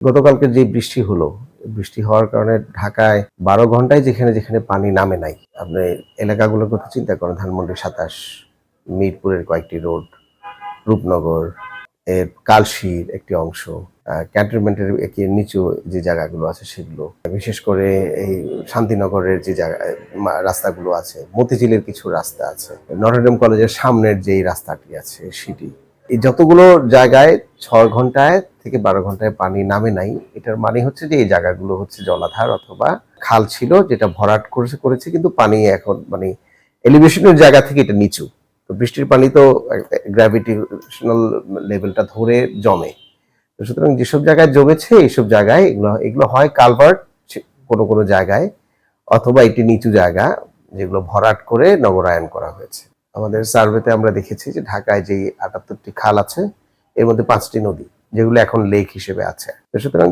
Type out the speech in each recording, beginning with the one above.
গতকালকে যে বৃষ্টি হলো, বৃষ্টি হওয়ার কারণে ঢাকায় ১২ ঘন্টায় যেখানে যেখানে পানি নামে নাই, আপনি এলাকাগুলোর কথা চিন্তা করেন। ধানমন্ডি ২৭, মিরপুরের কয়েকটি রোড, রূপনগর, এর কালশীর একটি অংশ, ক্যান্টনমেন্টের একে নিচু যে জায়গাগুলো আছে সেগুলো, বিশেষ করে এই শান্তিনগরের যে জায়গা রাস্তাগুলো আছে, মতিঝিলের কিছু রাস্তা আছে, নটরডেম কলেজের সামনের যেই রাস্তাটি আছে সেটি, এই যতগুলো জায়গায় ৬ ঘন্টায় থেকে ১২ ঘন্টায় পানি নামে নাই, এটার মানে হচ্ছে যে এই জায়গাগুলো হচ্ছে জলাধার অথবা খাল ছিল, যেটা ভরাট করেছে কিন্তু পানি এখন মানে এলিভেশনের জায়গা থেকে এটা নিচু। তো বৃষ্টির পানি তো গ্র্যাভিটেশনাল লেভেলটা ধরে জমে। তো সুতরাং যেসব জায়গায় জমেছে এইসব জায়গায় এগুলো এগুলো হয় কালভার্ট কোনো কোনো জায়গায়, অথবা একটি নিচু জায়গা যেগুলো ভরাট করে নগরায়ন করা হয়েছে। আমাদের সার্ভেতে আমরা দেখেছি যে ঢাকায় যে ৭৮টি খাল আছে, এর মধ্যে ৫টি নদী যেগুলো এখন লেক হিসেবে আছে। তো সুতরাং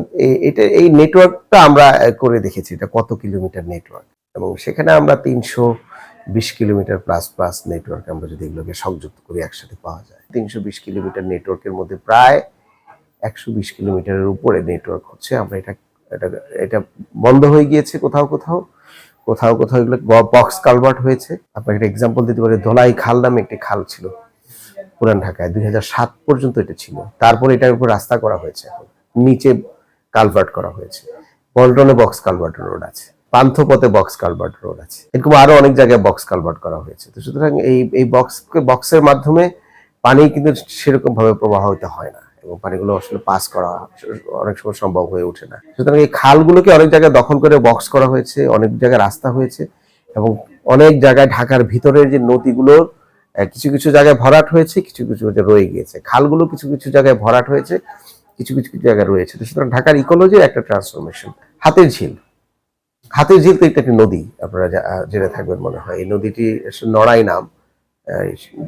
এটা এই নেটওয়ার্কটা আমরা করে দেখেছি এটা কত কিলোমিটার নেটওয়ার্ক, এবং সেখানে আমরা ৩২০ কিলোমিটার প্লাস প্লাস নেটওয়ার্ক আমরা যদি এগুলোকে সংযুক্ত করি একসাথে পাওয়া যায়। ৩২০ কিলোমিটার নেটওয়ার্কের মধ্যে প্রায় ১২০ কিলোমিটারের উপরে নেটওয়ার্ক হচ্ছে। আমরা এটা এটা এটা বন্ধ হয়ে গিয়েছে কোথাও কোথাও, কোথাও কোথাও এগুলো বক্স কালভার্ট হয়েছে। আপনাকে একটা এক্সাম্পল দিতে পারি, ধলাই খাল নামে একটি খাল ছিল পুরান ঢাকায়, ২০০৭ পর্যন্ত এটা ছিল। তারপরে এটার উপর রাস্তা করা হয়েছে, এখন নিচে কালভার্ট করা হয়েছে। পল্টনে বক্স কালভার্ট রোড আছে, পান্থপথে বক্স কালভার্ট রোড আছে, এরকম আরো অনেক জায়গায় বক্স কালভার্ট করা হয়েছে। তো সুতরাং এই বক্সের মাধ্যমে পানি কিন্তু সেরকম ভাবে প্রবাহিত হয় না, এবং পানিগুলো আসলে পাস করা অনেক সময় সম্ভব হয়ে ওঠে না। সুতরাং এই খালগুলোকে অনেক জায়গায় দখল করে বক্স করা হয়েছে, অনেক জায়গায় রাস্তা হয়েছে, এবং অনেক জায়গায় ঢাকার ভিতরের যে নদীগুলোর কিছু কিছু জায়গায় ভরাট হয়েছে, কিছু কিছু রয়ে গিয়েছে। খালগুলো কিছু কিছু জায়গায় ভরাট হয়েছে, কিছু কিছু জায়গায় রয়েছে। তো সুতরাং ঢাকার ইকোলজির একটা ট্রান্সফরমেশন। হাতের ঝিল, হাতের ঝিল তো একটা নদী, আপনারা জেনে থাকবেন মনে হয়। এই নদীটি নড়াই নাম,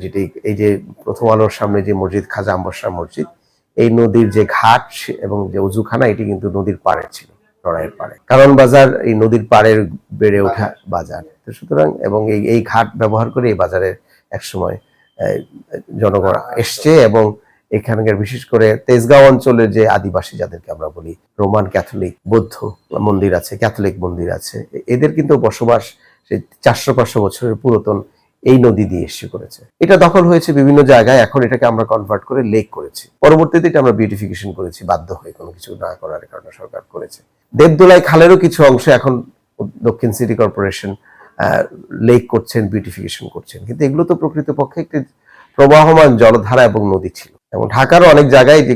যেটি এই যে প্রথম আলোর সামনে যে মসজিদ, খাজা আম্বরশাহ মসজিদ, এই নদীর যে ঘাট এবং যে উজুখানা, এটি কিন্তু নদীর পাড়ে ছিল, নড়াইয়ের পাড়ে। কারণ বাজার এই নদীর পাড়ের বেড়ে ওঠা বাজার। তো সুতরাং এবং এই ঘাট ব্যবহার করে এই বাজারে একসময় জনগণ এসছে, এবং এখানকার বিশেষ করে তেজগাঁও অঞ্চলের যে আদিবাসী যাদেরকে আমরা বলি, রোমান ক্যাথলিক বৌদ্ধ মন্দির আছে, ক্যাথলিক মন্দির আছে, এদের কিন্তু বসবাস সেই ৪০০-৫০০ বছরের পুরাতন এই নদী দিয়ে এসে করেছে। এটা দখল হয়েছে বিভিন্ন জায়গায়, এখন এটাকে আমরা কনভার্ট করে লেক করেছি। পরবর্তীতে এটা আমরা বিউটিফিকেশন করেছি, বাধ্য হয়ে, কোনো কিছু না করার কারণে সরকার করেছে। দেবদোলাই খালেরও কিছু অংশ এখন দক্ষিণ সিটি কর্পোরেশন লেক করছেন, বিউটিফিকেশন করছেন, কিন্তু এগুলো তো প্রকৃতপক্ষে একটি প্রবাহমান জলধারা এবং নদী ছিল। এবং ঢাকারও অনেক জায়গায় যে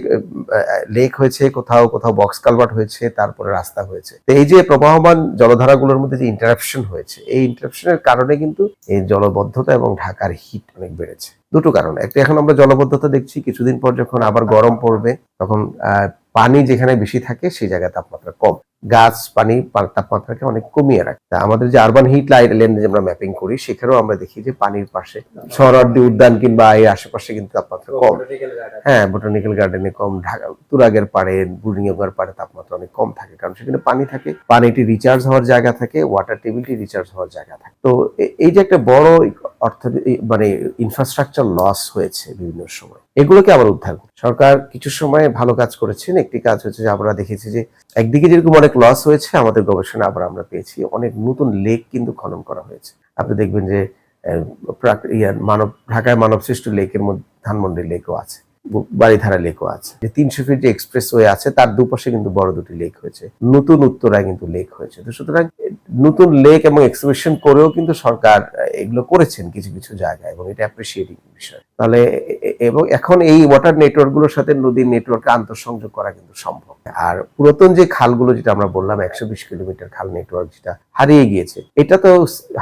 লেক হয়েছে, কোথাও কোথাও বক্স কালভার্ট হয়েছে, তারপরে রাস্তা হয়েছে। তো এই যে প্রবাহমান জলধারাগুলোর মধ্যে যে ইন্টারাপশন হয়েছে, এই ইন্টারাপশনের কারণে কিন্তু এই জলবদ্ধতা এবং ঢাকার হিট অনেক বেড়েছে। দুটো কারণ, একটা এখন আমরা জলবদ্ধতা দেখছি, কিছুদিন পর যখন আবার গরম পড়বে তখন পানি যেখানে বেশি থাকে সেই জায়গায় তাপমাত্রা কম, গাছ পানি তাপমাত্রাকে অনেক কমিয়ে রাখে। তা আমাদের যে আরবান হিট লাইন যে আমরা ম্যাপিং করি, সেখানেও আমরা দেখি যে পানির পাশে শহরার্থী উদ্যান কিংবা এই আশেপাশে কিন্তু তাপমাত্রা কম। হ্যাঁ, বোটানিক্যাল গার্ডেনে কম, ঢাকা তুরাগের পাড়ে, বুড়িগঙ্গার পাড়ে তাপমাত্রা অনেক কম থাকে, কারণ সেখানে পানি থাকে, পানিটি রিচার্জ হওয়ার জায়গা থাকে, ওয়াটার টেবিলটি রিচার্জ হওয়ার জায়গা থাকে। তো এই যে একটা বড় মানে ইনফ্রাস্ট্রাকচার লস হয়েছে বিভিন্ন সময়, এগুলোকে আবার উদ্ধার সরকার কিছু সময় ভালো কাজ করেছেন। একটি কাজ হচ্ছে যে আমরা দেখেছি যে একদিকে যেরকম অনেক লস হয়েছে, আমাদের গবেষণা আবার আমরা পেয়েছি অনেক নতুন লেক কিন্তু খনন করা হয়েছে। আপনি দেখবেন যে ঢাকায় মানব সৃষ্ট লেকের মধ্যে ধানমন্ডি লেকও আছে, বাড়িধারা লেকও আছে, যে ৩০০ ফিট যে এক্সপ্রেসওয়ে আছে তার দুপাশে কিন্তু বড় দুটি লেক হয়েছে, নতুন উত্তরায় কিন্তু লেক হয়েছে। তো সুতরাং নতুন লেক এবং এক্সপ্রেশন করেও কিন্তু সরকার এগুলো করেছেন কিছু কিছু জায়গায়, এবং এটা অ্যাপ্রিসিয়েটিং বিষয়। তাহলে এবং এখন এই ওয়াটার নেটওয়ার্ক গুলোর সাথে নদীর নেটওয়ার্কে আন্তঃসংযোগ করা কিন্তু সম্ভব। আর পুরাতন যে খালগুলো যেটা আমরা বললাম ১২০ কিলোমিটার খাল নেটওয়ার্ক যেটা হারিয়ে গিয়েছে, এটা তো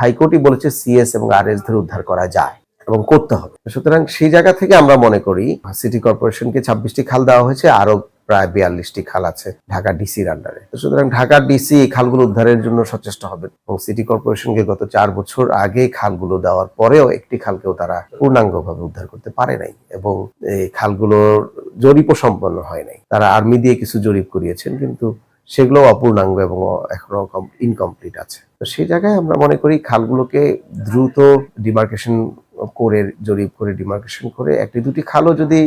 হাইকোর্টই বলেছে সিএস এবং আরএস ধরে উদ্ধার করা যায় এবং করতে হবে। সুতরাং সেই জায়গা থেকে আমরা মনে করি সিটি কর্পোরেশনকে ২৬টি খাল দেওয়া হয়েছে, আরো প্রায় ৪২টি খাল আছে ঢাকা ডিসির আন্ডারে। সুতরাং ঢাকা ডিসি এই খালগুলো উদ্ধারের জন্য সচেষ্ট হবেন, এবং সিটি কর্পোরেশনকে গত ৪ বছর আগে খালগুলো দেওয়ার পরেও একটি খালকেও তারা পূর্ণাঙ্গভাবে উদ্ধার করতে পারে নাই, এবং এই খালগুলোর জরিপও সম্পন্ন হয় নাই। তারা আর্মি দিয়ে কিছু জরিপ করিয়েছেন, কিন্তু সেগুলো অপূর্ণাঙ্গ এবং এখনো ইনকমপ্লিট আছে। তো সেই জায়গায় আমরা মনে করি খালগুলোকে দ্রুত ডিমার্কেশন করে, জরিপ করে ডিমার্কেশন করে একটি দুটি খালও যদি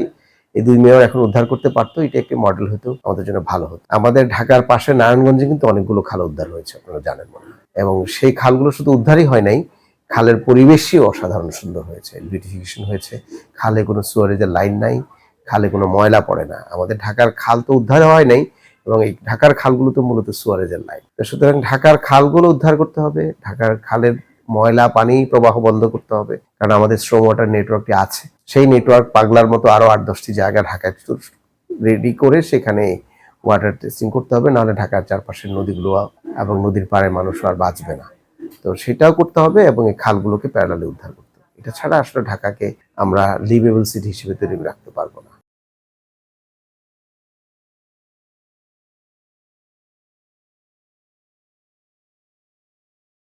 এই 2 মেয়র এখন উদ্ধার করতে পারতো, এটা একটি মডেল হতো, আমাদের জন্য ভালো হতো। আমাদের ঢাকার পাশে নারায়ণগঞ্জে কিন্তু অনেকগুলো খাল উদ্ধার হয়েছে, আপনারা জানেন মনে হয়। এবং সেই খালগুলো শুধু উদ্ধারই হয় নাই, খালের পরিবেশই অসাধারণ সুন্দর হয়েছে, বিউটিফিকেশন হয়েছে। খালে কোনো সুয়ারেজের লাইন নাই, খালে কোনো ময়লা পড়ে না। আমাদের ঢাকার খাল তো উদ্ধার হয় নাই, এবং এই ঢাকার খালগুলো তো মূলত সুয়ারেজের লাইন। সুতরাং ঢাকার খালগুলো উদ্ধার করতে হবে, ঢাকার খালের ময়লা পানি প্রবাহ বন্ধ করতে হবে, কারণ আমাদের স্ট্রম ওয়াটার নেটওয়ার্কটি আছে। সেই নেটওয়ার্ক পাগলার মতো আরো 8-10টি জায়গা ঢাকায় রেডি করে সেখানে ওয়াটার টেস্টিং করতে হবে, নাহলে ঢাকার চারপাশের নদীগুলো এবং নদীর পাড়ে মানুষ আর বাঁচবে না। তো সেটাও করতে হবে এবং এই খালগুলোকে প্যারালালে উদ্ধার করতে হবে। এটা ছাড়া আসলে ঢাকাকে আমরা লিভেবল সিটি হিসেবে তৈরি রাখতে পারবো না।